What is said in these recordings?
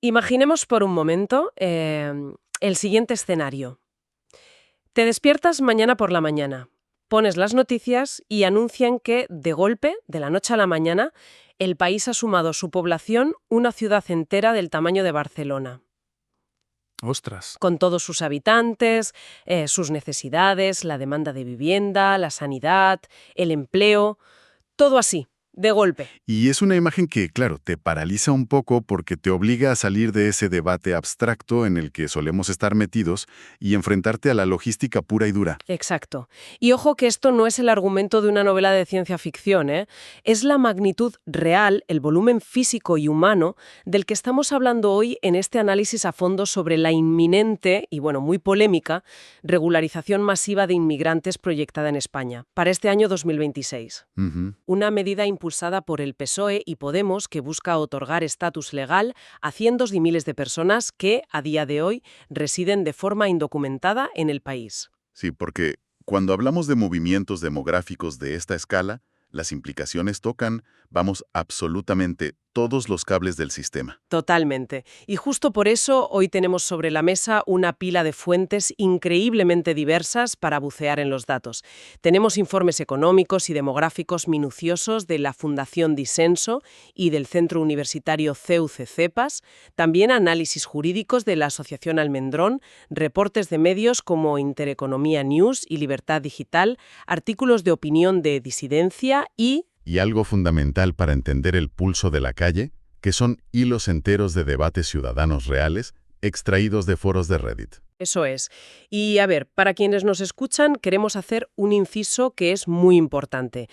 Imaginemos por un momento el siguiente escenario. Te despiertas mañana por la mañana, pones las noticias y anuncian que, de golpe, de la noche a la mañana, el país ha sumado su población una ciudad entera del tamaño de Barcelona, Ostras. con todos sus habitantes, sus necesidades, la demanda de vivienda, la sanidad, el empleo, todo así, de golpe. Y es una imagen que, claro, te paraliza un poco porque te obliga a salir de ese debate abstracto en el que solemos estar metidos y enfrentarte a la logística pura y dura. Exacto. Y ojo que esto no es el argumento de una novela de ciencia ficción, ¿eh? Es la magnitud real, el volumen físico y humano del que estamos hablando hoy en este análisis a fondo sobre la inminente y, bueno, muy polémica regularización masiva de inmigrantes proyectada en España para este año 2026. Ujú. Una medida impulsada por el PSOE y Podemos que busca otorgar estatus legal a cientos de miles de personas que, a día de hoy, residen de forma indocumentada en el país. Sí, porque cuando hablamos de movimientos demográficos de esta escala, las implicaciones tocan, vamos, absolutamente todos los cables del sistema. Totalmente. Y justo por eso hoy tenemos sobre la mesa una pila de fuentes increíblemente diversas para bucear en los datos. Tenemos informes económicos y demográficos minuciosos de la Fundación Disenso y del Centro Universitario CEU-CEPAS, también análisis jurídicos de la Asociación Almendrón, reportes de medios como Intereconomía News y Libertad Digital, artículos de opinión de Disidencia Y algo fundamental para entender el pulso de la calle, que son hilos enteros de debates ciudadanos reales, extraídos de foros de Reddit. Eso es. Y a ver, para quienes nos escuchan, queremos hacer un inciso que es muy importante.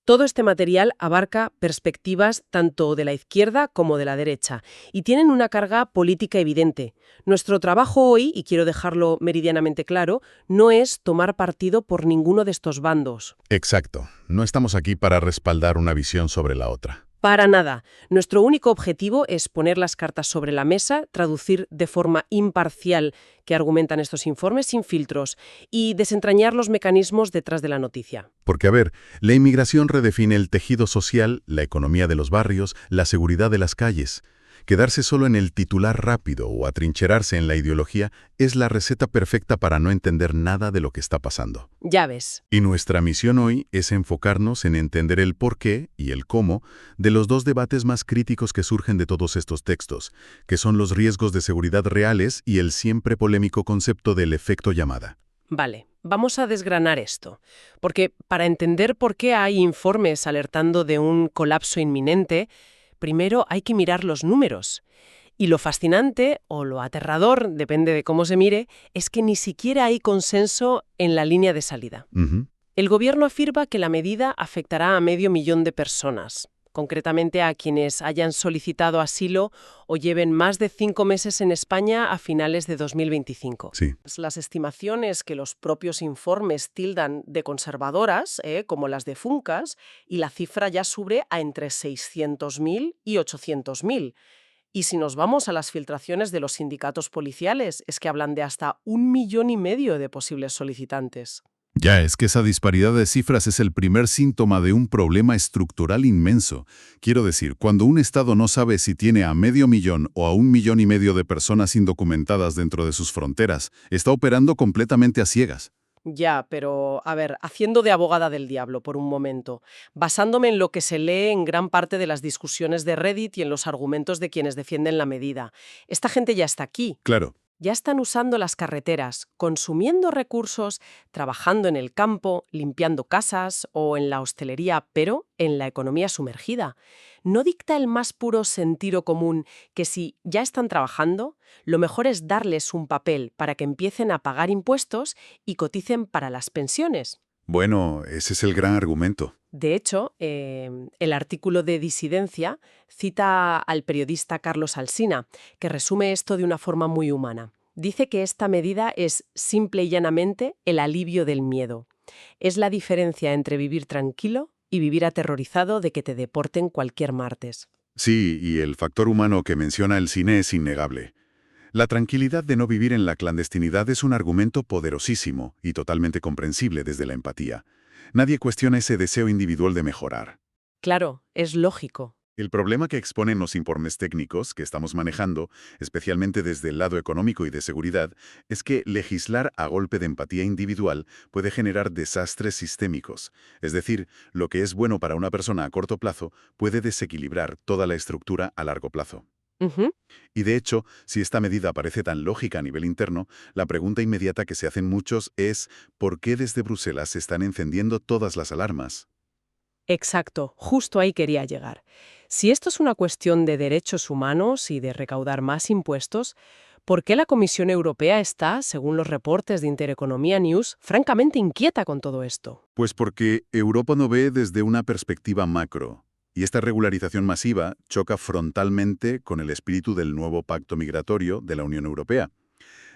Todo este material abarca perspectivas tanto de la izquierda como de la derecha y tienen una carga política evidente. Nuestro trabajo hoy, y quiero dejarlo meridianamente claro, no es tomar partido por ninguno de estos bandos. Exacto. No estamos aquí para respaldar una visión sobre la otra. Para nada. Nuestro único objetivo es poner las cartas sobre la mesa, traducir de forma imparcial qué argumentan estos informes sin filtros y desentrañar los mecanismos detrás de la noticia. Porque, a ver, la inmigración redefine el tejido social, la economía de los barrios, la seguridad de las calles. Quedarse solo en el titular rápido o atrincherarse en la ideología es la receta perfecta para no entender nada de lo que está pasando. Ya ves. Y nuestra misión hoy es enfocarnos en entender el porqué y el cómo de los dos debates más críticos que surgen de todos estos textos, que son los riesgos de seguridad reales y el siempre polémico concepto del efecto llamada. Vale, vamos a desgranar esto, porque para entender por qué hay informes alertando de un colapso inminente, primero hay que mirar los números. Y lo fascinante, o lo aterrador, depende de cómo se mire, es que ni siquiera hay consenso en la línea de salida. Ujú. El gobierno afirma que la medida afectará a 500.000 de personas, concretamente a quienes hayan solicitado asilo o lleven más de 5 meses en España a finales de 2025. Sí. Las estimaciones que los propios informes tildan de conservadoras, como las de Funcas, y la cifra ya sube a entre 600.000 y 800.000. Y si nos vamos a las filtraciones de los sindicatos policiales, es que hablan de hasta 1,5 millones de posibles solicitantes. Ya, es que esa disparidad de cifras es el primer síntoma de un problema estructural inmenso. Quiero decir, cuando un Estado no sabe si tiene a 500.000 o a 1,5 millones de personas indocumentadas dentro de sus fronteras, está operando completamente a ciegas. Ya, pero, a ver, haciendo de abogada del diablo por un momento, basándome en lo que se lee en gran parte de las discusiones de Reddit y en los argumentos de quienes defienden la medida. Esta gente ya está aquí. Claro. Ya están usando las carreteras, consumiendo recursos, trabajando en el campo, limpiando casas o en la hostelería, pero en la economía sumergida. ¿No dicta el más puro sentido común que si ya están trabajando, lo mejor es darles un papel para que empiecen a pagar impuestos y coticen para las pensiones? Bueno, ese es el gran argumento. De hecho, el artículo de Disidencia cita al periodista Carlos Alsina, que resume esto de una forma muy humana. Dice que esta medida es simple y llanamente el alivio del miedo. Es la diferencia entre vivir tranquilo y vivir aterrorizado de que te deporten cualquier martes. Sí, y el factor humano que menciona el cine es innegable. La tranquilidad de no vivir en la clandestinidad es un argumento poderosísimo y totalmente comprensible desde la empatía. Nadie cuestiona ese deseo individual de mejorar. Claro, es lógico. El problema que exponen los informes técnicos que estamos manejando, especialmente desde el lado económico y de seguridad, es que legislar a golpe de empatía individual puede generar desastres sistémicos. Es decir, lo que es bueno para una persona a corto plazo puede desequilibrar toda la estructura a largo plazo. Ujú. Y de hecho, si esta medida parece tan lógica a nivel interno, la pregunta inmediata que se hacen muchos es ¿por qué desde Bruselas se están encendiendo todas las alarmas? Exacto, justo ahí quería llegar. Si esto es una cuestión de derechos humanos y de recaudar más impuestos, ¿por qué la Comisión Europea está, según los reportes de Intereconomía News, francamente inquieta con todo esto? Pues porque Europa no ve desde una perspectiva macro. Y esta regularización masiva choca frontalmente con el espíritu del nuevo pacto migratorio de la Unión Europea.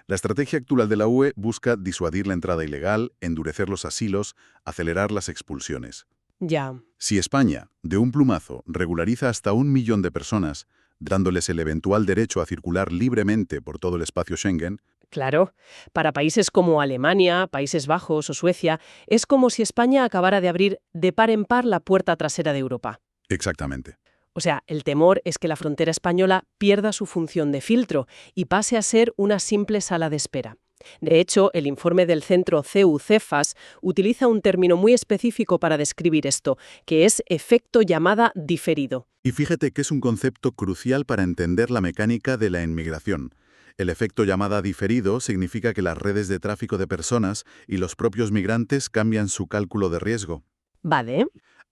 La estrategia actual de la UE busca disuadir la entrada ilegal, endurecer los asilos, acelerar las expulsiones. Ya, Si España, de un plumazo, regulariza hasta 1 millón de personas, dándoles el eventual derecho a circular libremente por todo el espacio Schengen, claro. Para países como Alemania, Países Bajos o Suecia, es como si España acabara de abrir de par en par la puerta trasera de Europa. exactamente. O sea, el temor es que la frontera española pierda su función de filtro y pase a ser una simple sala de espera. De hecho, el informe del centro CEU-CEFAS utiliza un término muy específico para describir esto, que es efecto llamada diferido. Y fíjate que es un concepto crucial para entender la mecánica de la inmigración. El efecto llamada diferido significa que las redes de tráfico de personas y los propios migrantes cambian su cálculo de riesgo. Vale,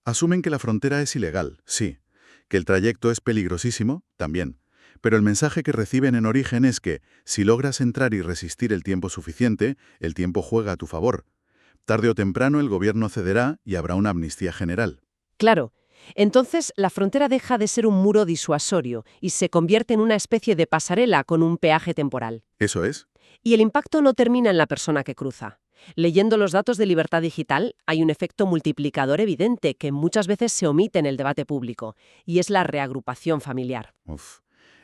Asumen que la frontera es ilegal, sí. Que el trayecto es peligrosísimo, también. Pero el mensaje que reciben en origen es que, si logras entrar y resistir el tiempo suficiente, el tiempo juega a tu favor. Tarde o temprano el gobierno cederá y habrá una amnistía general. claro. Entonces, la frontera deja de ser un muro disuasorio y se convierte en una especie de pasarela con un peaje temporal. ¿Eso es? Y el impacto no termina en la persona que cruza. Leyendo los datos de libertad digital, hay un efecto multiplicador evidente que muchas veces se omite en el debate público, y es la reagrupación familiar. Uf,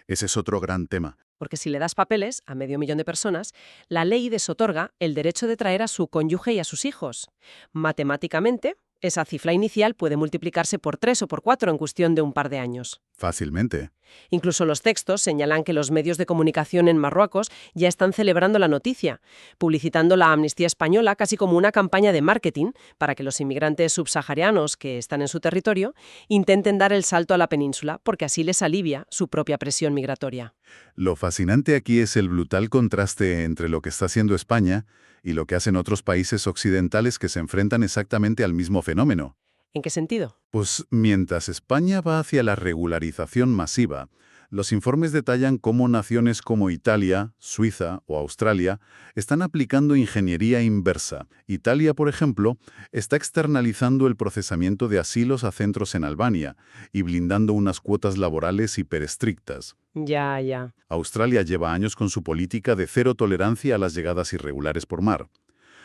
ese es otro gran tema. Porque si le das papeles a 500.000 de personas, la ley desotorga el derecho de traer a su cónyuge y a sus hijos. Matemáticamente, esa cifra inicial puede multiplicarse por 3 o por 4 en cuestión de un par de años. Fácilmente. Incluso los textos señalan que los medios de comunicación en Marruecos ya están celebrando la noticia, publicitando la amnistía española casi como una campaña de marketing para que los inmigrantes subsaharianos que están en su territorio intenten dar el salto a la península, porque así les alivia su propia presión migratoria. Lo fascinante aquí es el brutal contraste entre lo que está haciendo España y lo que hacen otros países occidentales que se enfrentan exactamente al mismo fenómeno. ¿En qué sentido? Pues mientras España va hacia la regularización masiva, los informes detallan cómo naciones como Italia, Suiza o Australia están aplicando ingeniería inversa. Italia, por ejemplo, está externalizando el procesamiento de asilos a centros en Albania y blindando unas cuotas laborales hiperestrictas. Ya, ya. Australia lleva años con su política de cero tolerancia a las llegadas irregulares por mar.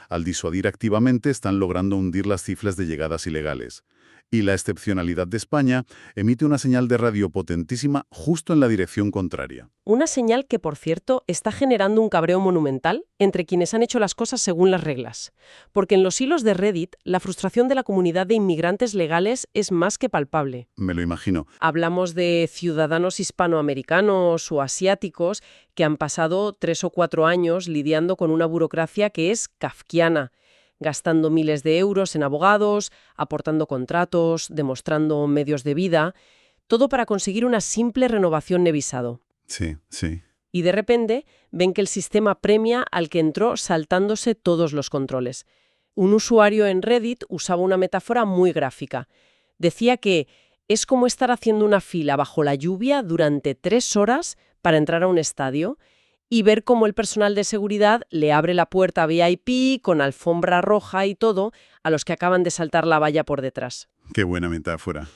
Al disuadir activamente están logrando hundir las cifras de llegadas ilegales. Y la excepcionalidad de España emite una señal de radio potentísima justo en la dirección contraria. Una señal que, por cierto, está generando un cabreo monumental entre quienes han hecho las cosas según las reglas. Porque en los hilos de Reddit, la frustración de la comunidad de inmigrantes legales es más que palpable. Me lo imagino. Hablamos de ciudadanos hispanoamericanos o asiáticos que han pasado 3 o 4 años lidiando con una burocracia que es kafkiana, gastando miles de euros en abogados, aportando contratos, demostrando medios de vida, todo para conseguir una simple renovación de visado. Sí, sí. Y de repente ven que el sistema premia al que entró saltándose todos los controles. Un usuario en Reddit usaba una metáfora muy gráfica. Decía que es como estar haciendo una fila bajo la lluvia durante 3 horas para entrar a un estadio y ver cómo el personal de seguridad le abre la puerta VIP con alfombra roja y todo a los que acaban de saltar la valla por detrás. Qué buena metáfora.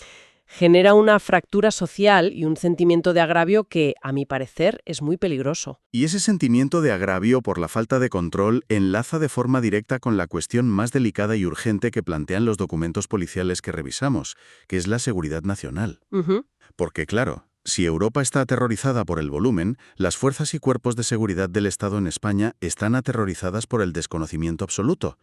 Genera una fractura social y un sentimiento de agravio que, a mi parecer, es muy peligroso. Y ese sentimiento de agravio por la falta de control enlaza de forma directa con la cuestión más delicada y urgente que plantean los documentos policiales que revisamos, que es la seguridad nacional. Ujú. Porque, claro, si Europa está aterrorizada por el volumen, las fuerzas y cuerpos de seguridad del Estado en España están aterrorizadas por el desconocimiento absoluto.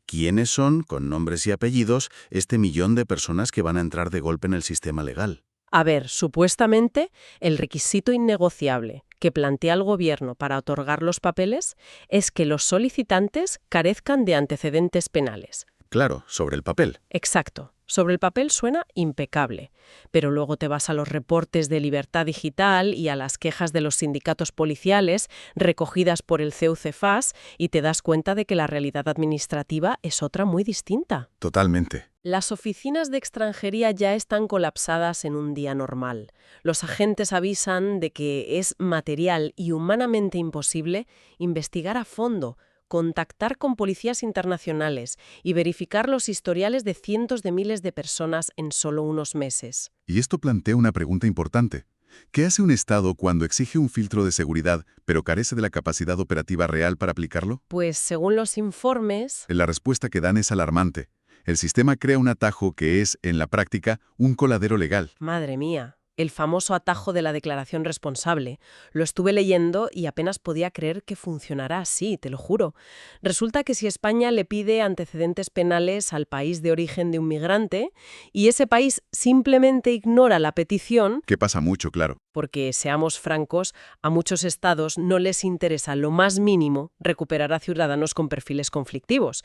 ¿Quiénes son, con nombres y apellidos, este millón de personas que van a entrar de golpe en el sistema legal? A ver, supuestamente, el requisito innegociable que plantea el gobierno para otorgar los papeles es que los solicitantes carezcan de antecedentes penales. Claro, sobre el papel. Exacto. Sobre el papel suena impecable, pero luego te vas a los reportes de Libertad Digital y a las quejas de los sindicatos policiales recogidas por el CEU-CEFAS y te das cuenta de que la realidad administrativa es otra muy distinta. Totalmente. Las oficinas de extranjería ya están colapsadas en un día normal. Los agentes avisan de que es material y humanamente imposible investigar a fondo, contactar con policías internacionales y verificar los historiales de cientos de miles de personas en solo unos meses. Y esto plantea una pregunta importante. ¿Qué hace un Estado cuando exige un filtro de seguridad, pero carece de la capacidad operativa real para aplicarlo? Pues según los informes... La respuesta que dan es alarmante. El sistema crea un atajo que es, en la práctica, un coladero legal. Madre mía, el famoso atajo de la declaración responsable. Lo estuve leyendo y apenas podía creer que funcionará así, te lo juro. Resulta que si España le pide antecedentes penales al país de origen de un migrante y ese país simplemente ignora la petición, Que pasa mucho, claro. porque, seamos francos, a muchos estados no les interesa lo más mínimo recuperar a ciudadanos con perfiles conflictivos.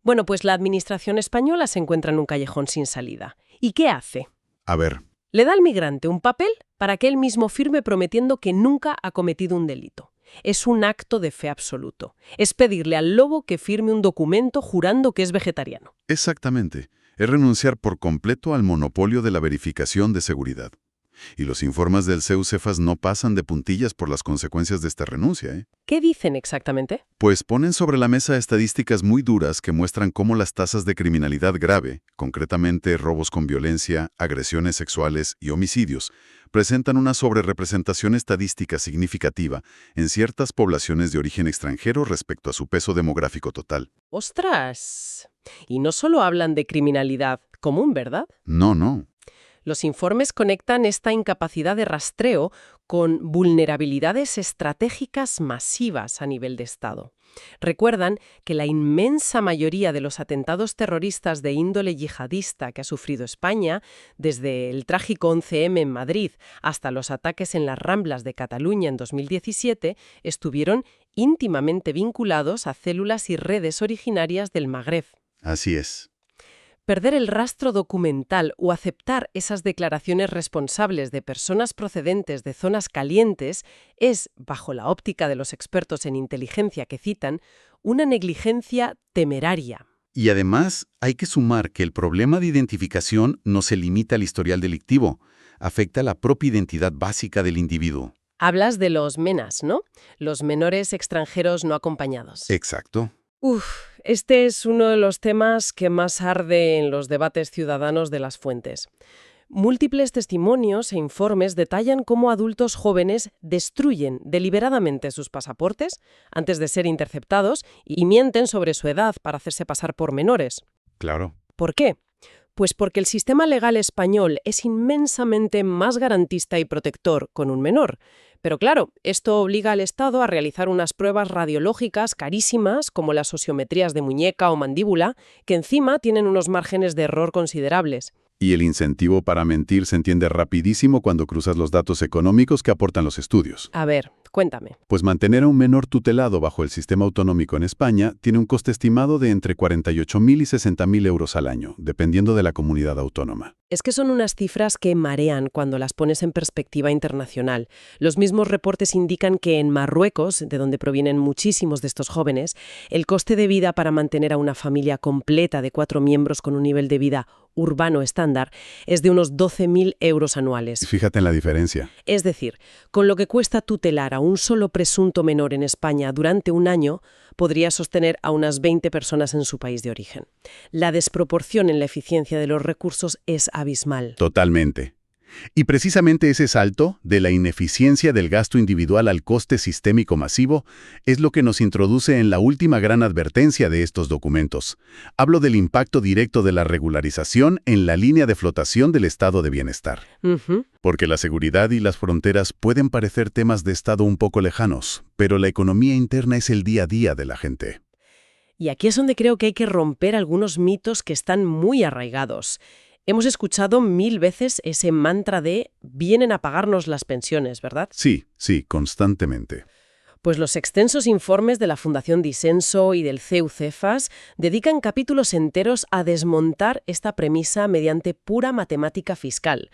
Bueno, pues la administración española se encuentra en un callejón sin salida. ¿Y qué hace? A ver, Le da al migrante un papel para que él mismo firme prometiendo que nunca ha cometido un delito. Es un acto de fe absoluto. Es pedirle al lobo que firme un documento jurando que es vegetariano. exactamente. Es renunciar por completo al monopolio de la verificación de seguridad. Y los informes del CEU-CEFAS no pasan de puntillas por las consecuencias de esta renuncia, ¿eh? ¿Qué dicen exactamente? Pues ponen sobre la mesa estadísticas muy duras que muestran cómo las tasas de criminalidad grave, concretamente robos con violencia, agresiones sexuales y homicidios, presentan una sobrerepresentación estadística significativa en ciertas poblaciones de origen extranjero respecto a su peso demográfico total. ¡Ostras! Y no solo hablan de criminalidad común, ¿verdad? No. Los informes conectan esta incapacidad de rastreo con vulnerabilidades estratégicas masivas a nivel de Estado. Recuerdan que la inmensa mayoría de los atentados terroristas de índole yihadista que ha sufrido España, desde el trágico 11M en Madrid hasta los ataques en las Ramblas de Cataluña en 2017, estuvieron íntimamente vinculados a células y redes originarias del Magreb. Así es. Perder el rastro documental o aceptar esas declaraciones responsables de personas procedentes de zonas calientes es, bajo la óptica de los expertos en inteligencia que citan, una negligencia temeraria. Y además, hay que sumar que el problema de identificación no se limita al historial delictivo, afecta la propia identidad básica del individuo. Hablas de los MENAs, ¿no? Los menores extranjeros no acompañados. Exacto. Este es uno de los temas que más arde en los debates ciudadanos de las fuentes. Múltiples testimonios e informes detallan cómo adultos jóvenes destruyen deliberadamente sus pasaportes antes de ser interceptados y mienten sobre su edad para hacerse pasar por menores. Claro. ¿Por qué? Pues porque el sistema legal español es inmensamente más garantista y protector con un menor. Pero claro, esto obliga al Estado a realizar unas pruebas radiológicas carísimas, como las osiometrías de muñeca o mandíbula, que encima tienen unos márgenes de error considerables. Y el incentivo para mentir se entiende rapidísimo cuando cruzas los datos económicos que aportan los estudios. A ver, cuéntame. Pues mantener a un menor tutelado bajo el sistema autonómico en España tiene un coste estimado de entre 48.000 y 60.000 euros al año, dependiendo de la comunidad autónoma. Es que son unas cifras que marean cuando las pones en perspectiva internacional. Los mismos reportes indican que en Marruecos, de donde provienen muchísimos de estos jóvenes, el coste de vida para mantener a una familia completa de 4 miembros con un nivel de vida urbano estándar es de unos 12.000 euros anuales. Fíjate en la diferencia. Es decir, con lo que cuesta tutelar a un solo presunto menor en España durante un año, podría sostener a unas 20 personas en su país de origen. La desproporción en la eficiencia de los recursos es abismal. Totalmente. Y precisamente ese salto de la ineficiencia del gasto individual al coste sistémico masivo es lo que nos introduce en la última gran advertencia de estos documentos. Hablo del impacto directo de la regularización en la línea de flotación del estado de bienestar. Porque la seguridad y las fronteras pueden parecer temas de estado un poco lejanos, pero la economía interna es el día a día de la gente. Y aquí es donde creo que hay que romper algunos mitos que están muy arraigados. Hemos escuchado 1000 veces ese mantra de vienen a pagarnos las pensiones, ¿verdad? Sí, sí, constantemente. Pues los extensos informes de la Fundación Disenso y del CEU Cefas dedican capítulos enteros a desmontar esta premisa mediante pura matemática fiscal.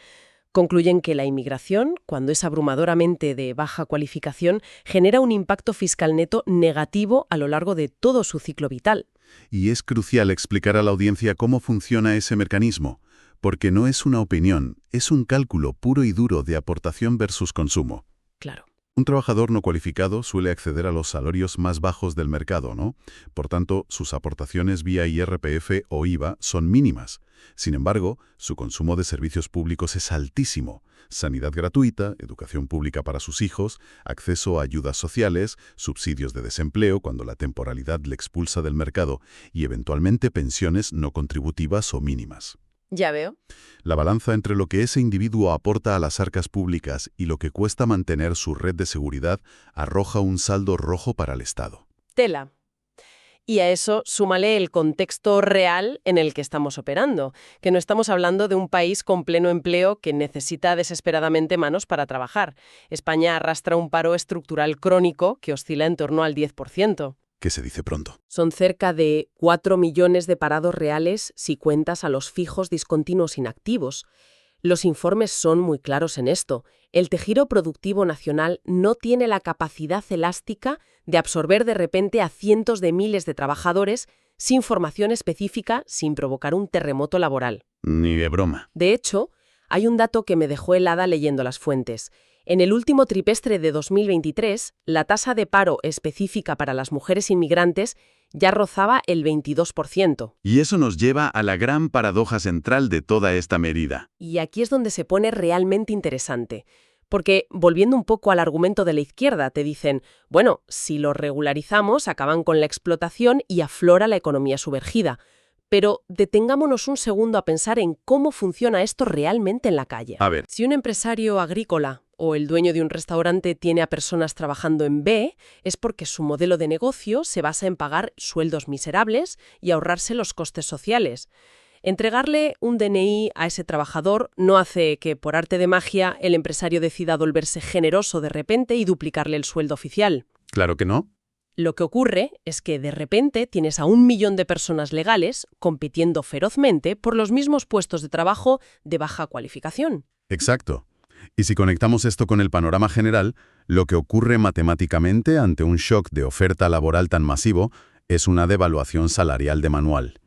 Concluyen que la inmigración, cuando es abrumadoramente de baja cualificación, genera un impacto fiscal neto negativo a lo largo de todo su ciclo vital. Y es crucial explicar a la audiencia cómo funciona ese mecanismo, porque no es una opinión, es un cálculo puro y duro de aportación versus consumo. Claro. Un trabajador no cualificado suele acceder a los salarios más bajos del mercado, ¿no? Por tanto, sus aportaciones vía IRPF o IVA son mínimas. Sin embargo, su consumo de servicios públicos es altísimo. Sanidad gratuita, educación pública para sus hijos, acceso a ayudas sociales, subsidios de desempleo cuando la temporalidad le expulsa del mercado y eventualmente pensiones no contributivas o mínimas. Ya veo. La balanza entre lo que ese individuo aporta a las arcas públicas y lo que cuesta mantener su red de seguridad arroja un saldo rojo para el Estado. Tela. Y a eso súmale el contexto real en el que estamos operando, que no estamos hablando de un país con pleno empleo que necesita desesperadamente manos para trabajar. España arrastra un paro estructural crónico que oscila en torno al 10%. Que se dice pronto. Son cerca de 4 millones de parados reales si cuentas a los fijos discontinuos inactivos. Los informes son muy claros en esto. El tejido productivo nacional no tiene la capacidad elástica de absorber de repente a cientos de miles de trabajadores sin formación específica, sin provocar un terremoto laboral. Ni de broma. De hecho, hay un dato que me dejó helada leyendo las fuentes. En el último trimestre de 2023, la tasa de paro específica para las mujeres inmigrantes ya rozaba el 22%. Y eso nos lleva a la gran paradoja central de toda esta medida. Y aquí es donde se pone realmente interesante. Porque, volviendo un poco al argumento de la izquierda, te dicen, bueno, si lo regularizamos, acaban con la explotación y aflora la economía sumergida. Pero detengámonos un segundo a pensar en cómo funciona esto realmente en la calle. A ver. Si un empresario agrícola o el dueño de un restaurante tiene a personas trabajando en B, es porque su modelo de negocio se basa en pagar sueldos miserables y ahorrarse los costes sociales. Entregarle un DNI a ese trabajador no hace que, por arte de magia, el empresario decida volverse generoso de repente y duplicarle el sueldo oficial. Claro que no. Lo que ocurre es que de repente tienes a 1 millón de personas legales compitiendo ferozmente por los mismos puestos de trabajo de baja cualificación. Exacto. Y si conectamos esto con el panorama general, lo que ocurre matemáticamente ante un shock de oferta laboral tan masivo es una devaluación salarial de manual.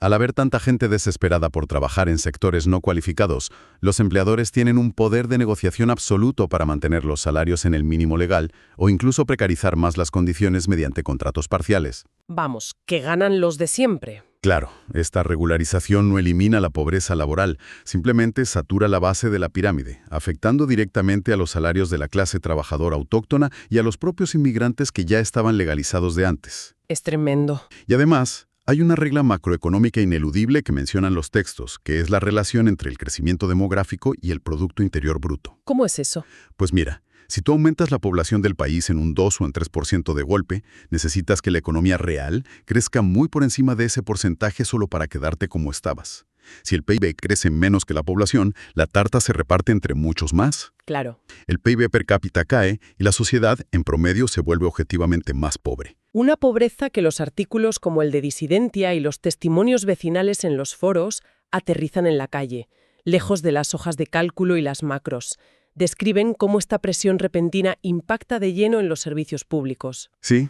Al haber tanta gente desesperada por trabajar en sectores no cualificados, los empleadores tienen un poder de negociación absoluto para mantener los salarios en el mínimo legal o incluso precarizar más las condiciones mediante contratos parciales. Vamos, que ganan los de siempre. Claro, esta regularización no elimina la pobreza laboral, simplemente satura la base de la pirámide, afectando directamente a los salarios de la clase trabajadora autóctona y a los propios inmigrantes que ya estaban legalizados de antes. Es tremendo. Y además, hay una regla macroeconómica ineludible que mencionan los textos, que es la relación entre el crecimiento demográfico y el Producto Interior Bruto. ¿Cómo es eso? Pues mira, si tú aumentas la población del país en un 2 o en 3% de golpe, necesitas que la economía real crezca muy por encima de ese porcentaje solo para quedarte como estabas. Si el PIB crece menos que la población, la tarta se reparte entre muchos más. Claro. El PIB per cápita cae y la sociedad, en promedio, se vuelve objetivamente más pobre. Una pobreza que los artículos como el de Disidencia y los testimonios vecinales en los foros aterrizan en la calle, lejos de las hojas de cálculo y las macros. Describen cómo esta presión repentina impacta de lleno en los servicios públicos. Sí.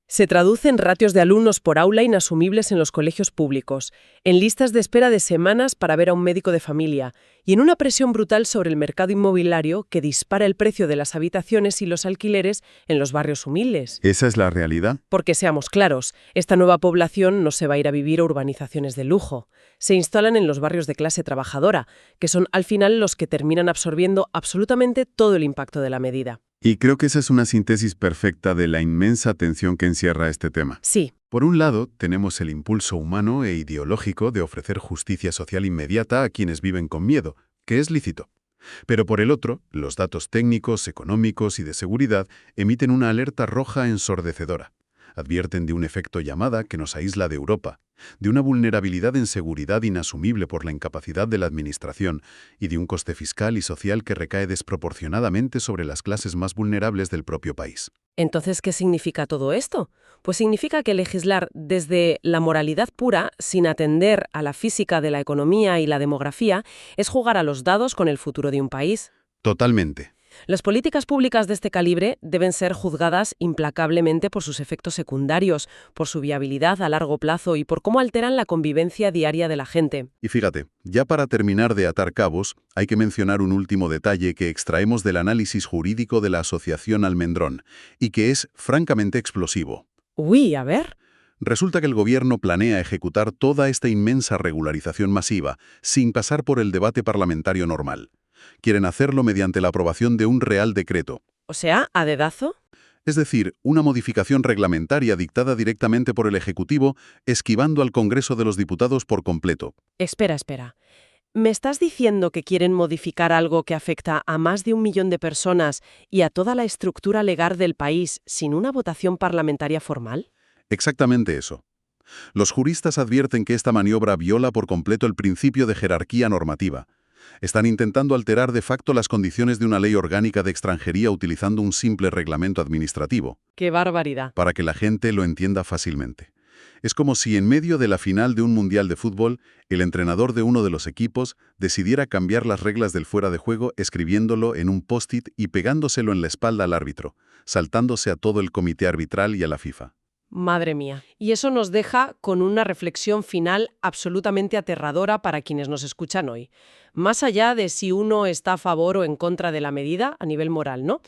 Se traduce en ratios de alumnos por aula inasumibles en los colegios públicos, en listas de espera de semanas para ver a un médico de familia y en una presión brutal sobre el mercado inmobiliario que dispara el precio de las habitaciones y los alquileres en los barrios humildes. ¿Esa es la realidad? Porque seamos claros, esta nueva población no se va a ir a vivir a urbanizaciones de lujo. Se instalan en los barrios de clase trabajadora, que son al final los que terminan absorbiendo absolutamente todo el impacto de la medida. Y creo que esa es una síntesis perfecta de la inmensa tensión que encierra este tema. Sí. Por un lado, tenemos el impulso humano e ideológico de ofrecer justicia social inmediata a quienes viven con miedo, que es lícito. Pero por el otro, los datos técnicos, económicos y de seguridad emiten una alerta roja ensordecedora. Advierten de un efecto llamada que nos aísla de Europa, de una vulnerabilidad en seguridad inasumible por la incapacidad de la administración y de un coste fiscal y social que recae desproporcionadamente sobre las clases más vulnerables del propio país. Entonces, ¿qué significa todo esto? Pues significa que legislar desde la moralidad pura, sin atender a la física de la economía y la demografía, es jugar a los dados con el futuro de un país. Totalmente. Las políticas públicas de este calibre deben ser juzgadas implacablemente por sus efectos secundarios, por su viabilidad a largo plazo y por cómo alteran la convivencia diaria de la gente. Y fíjate, ya para terminar de atar cabos, hay que mencionar un último detalle que extraemos del análisis jurídico de la Asociación Almendrón, y que es francamente explosivo. Uy, a ver. Resulta que el gobierno planea ejecutar toda esta inmensa regularización masiva sin pasar por el debate parlamentario normal. Quieren hacerlo mediante la aprobación de un Real Decreto. O sea, ¿a dedazo? Es decir, una modificación reglamentaria dictada directamente por el Ejecutivo, esquivando al Congreso de los Diputados por completo. Espera. ¿Me estás diciendo que quieren modificar algo que afecta a más de 1 millón de personas y a toda la estructura legal del país sin una votación parlamentaria formal? Exactamente eso. Los juristas advierten que esta maniobra viola por completo el principio de jerarquía normativa. Están intentando alterar de facto las condiciones de una ley orgánica de extranjería utilizando un simple reglamento administrativo. ¡Qué barbaridad! Para que la gente lo entienda fácilmente. Es como si en medio de la final de un mundial de fútbol, el entrenador de uno de los equipos decidiera cambiar las reglas del fuera de juego escribiéndolo en un post-it y pegándoselo en la espalda al árbitro, saltándose a todo el comité arbitral y a la FIFA. Madre mía. Y eso nos deja con una reflexión final absolutamente aterradora para quienes nos escuchan hoy. Más allá de si uno está a favor o en contra de la medida a nivel moral, ¿no?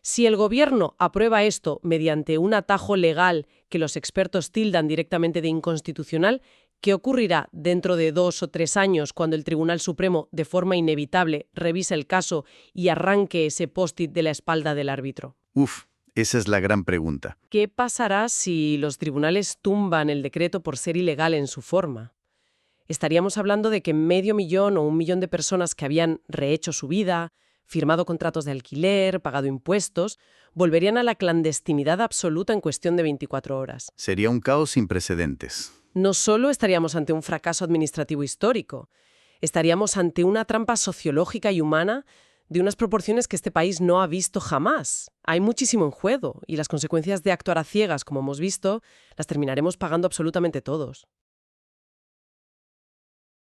Si el gobierno aprueba esto mediante un atajo legal que los expertos tildan directamente de inconstitucional, ¿qué ocurrirá dentro de 2 o 3 años cuando el Tribunal Supremo, de forma inevitable, revise el caso y arranque ese post-it de la espalda del árbitro? Esa es la gran pregunta. ¿Qué pasará si los tribunales tumban el decreto por ser ilegal en su forma? Estaríamos hablando de que 500.000 o 1 millón de personas que habían rehecho su vida, firmado contratos de alquiler, pagado impuestos, volverían a la clandestinidad absoluta en cuestión de 24 horas. Sería un caos sin precedentes. No solo estaríamos ante un fracaso administrativo histórico, estaríamos ante una trampa sociológica y humana de unas proporciones que este país no ha visto jamás. Hay muchísimo en juego y las consecuencias de actuar a ciegas, como hemos visto, las terminaremos pagando absolutamente todos.